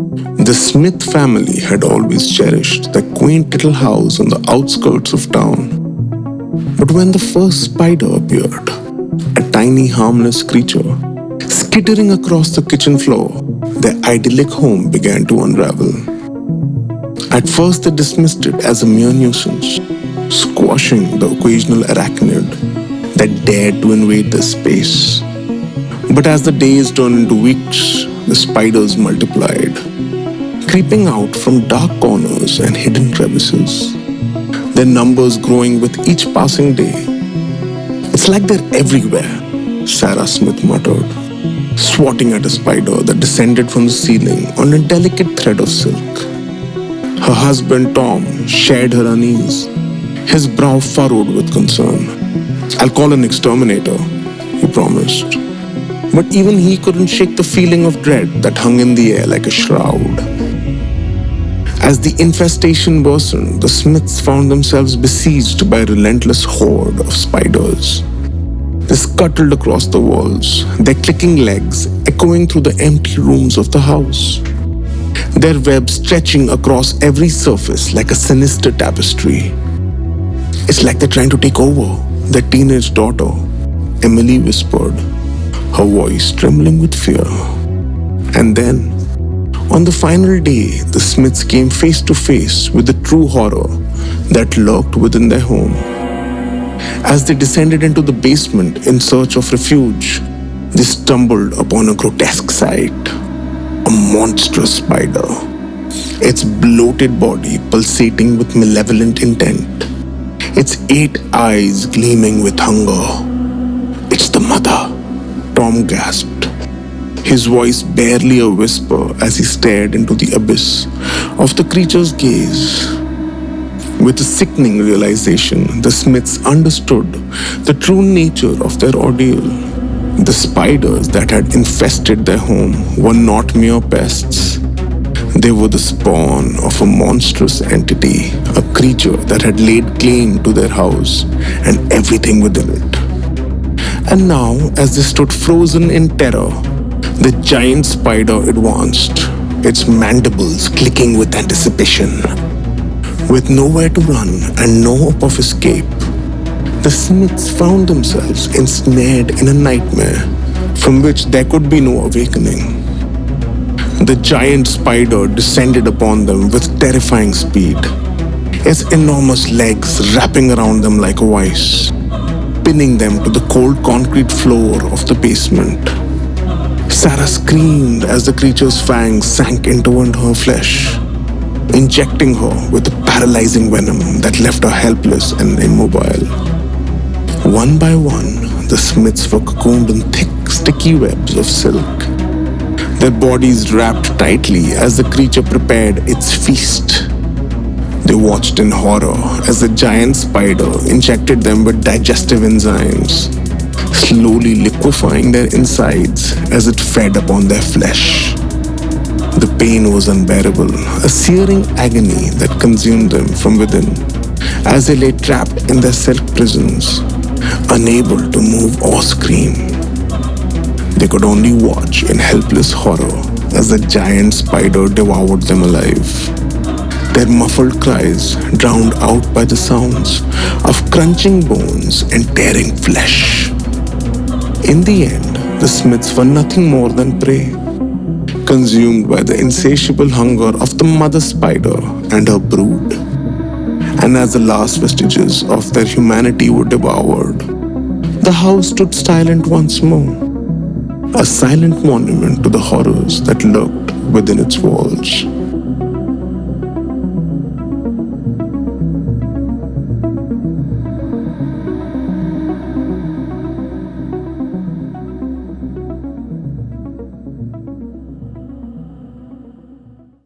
The Smith family had always cherished the quaint little house on the outskirts of town. But when the first spider appeared, a tiny harmless creature, skittering across the kitchen floor, their idyllic home began to unravel. At first, they dismissed it as a mere nuisance, squashing the occasional arachnid that dared to invade their space. But as the days turned into weeks, the spiders multiplied, creeping out from dark corners and hidden crevices, their numbers growing with each passing day. "It's like they're everywhere," Sarah Smith muttered, swatting at a spider that descended from the ceiling on a delicate thread of silk. Her husband Tom shared her unease, his brow furrowed with concern. "I'll call an exterminator," he promised. But even he couldn't shake the feeling of dread that hung in the air like a shroud. As the infestation worsened, the Smiths found themselves besieged by a relentless horde of spiders. They scuttled across the walls, their clicking legs echoing through the empty rooms of the house, their webs stretching across every surface like a sinister tapestry. "It's like they're trying to take over," their teenage daughter, Emily, whispered, her voice trembling with fear. And then, on the final day, the Smiths came face to face with the true horror that lurked within their home. As they descended into the basement in search of refuge, they stumbled upon a grotesque sight: a monstrous spider, its bloated body pulsating with malevolent intent, its 8 eyes gleaming with hunger. "It's the mother," Tom gasped, his voice barely a whisper as he stared into the abyss of the creature's gaze. With a sickening realization, the Smiths understood the true nature of their ordeal. The spiders that had infested their home were not mere pests. They were the spawn of a monstrous entity, a creature that had laid claim to their house and everything within it. And now, as they stood frozen in terror, the giant spider advanced, its mandibles clicking with anticipation. With nowhere to run and no hope of escape, the Smiths found themselves ensnared in a nightmare from which there could be no awakening. The giant spider descended upon them with terrifying speed, its enormous legs wrapping around them like a vice, pinning them to the cold concrete floor of the basement. Sarah screamed as the creature's fangs sank into her flesh, injecting her with a paralyzing venom that left her helpless and immobile. One by one, the Smiths were cocooned in thick, sticky webs of silk, their bodies wrapped tightly as the creature prepared its feast. They watched in horror as the giant spider injected them with digestive enzymes, slowly liquefying their insides as it fed upon their flesh. The pain was unbearable, a searing agony that consumed them from within as they lay trapped in their silk prisons, unable to move or scream. They could only watch in helpless horror as the giant spider devoured them alive, their muffled cries drowned out by the sounds of crunching bones and tearing flesh. In the end, the Smiths were nothing more than prey, consumed by the insatiable hunger of the mother spider and her brood. And as the last vestiges of their humanity were devoured, the house stood silent once more, a silent monument to the horrors that lurked within its walls.